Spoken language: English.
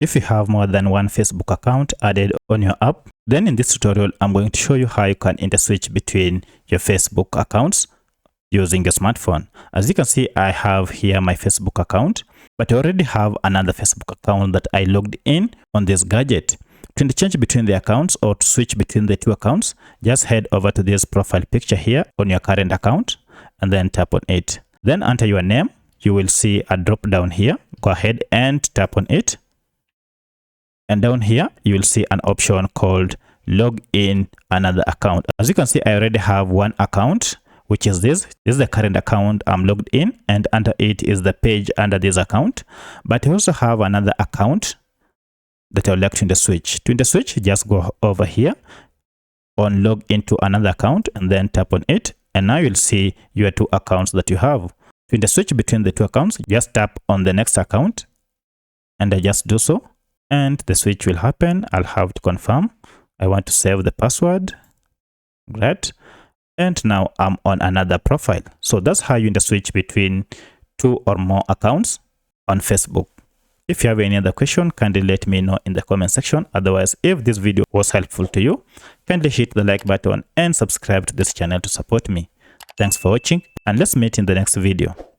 if you have more than one Facebook account added on your app. Then in this tutorial, I'm going to show you how you can interswitch between your Facebook accounts using your smartphone. As you can see, I have here my Facebook account, but I already have another Facebook account that I logged in on this gadget. To interchange between the accounts or to switch between the two accounts, just head over to this profile picture here on your current account and then tap on it. Then enter your name. You will see a drop down here. Go ahead and tap on it. And down here, you will see an option called log in another account. As you can see, I already have one account, which is this. This is the current account I'm logged in, and under it is the page under this account. But I also have another account that I would like to interswitch. To interswitch, just go over here on log into another account and then tap on it. And now you'll see your two accounts that you have. To interswitch between the two accounts, just tap on the next account and I just do so. And the switch will happen. I'll have to confirm. I want to save the password. Great. And now I'm on another profile. So that's how you interswitch between two or more accounts on Facebook. If you have any other question, kindly let me know in the comment section. Otherwise, if this video was helpful to you, kindly hit the like button and subscribe to this channel to support me. Thanks for watching, and let's meet in the next video.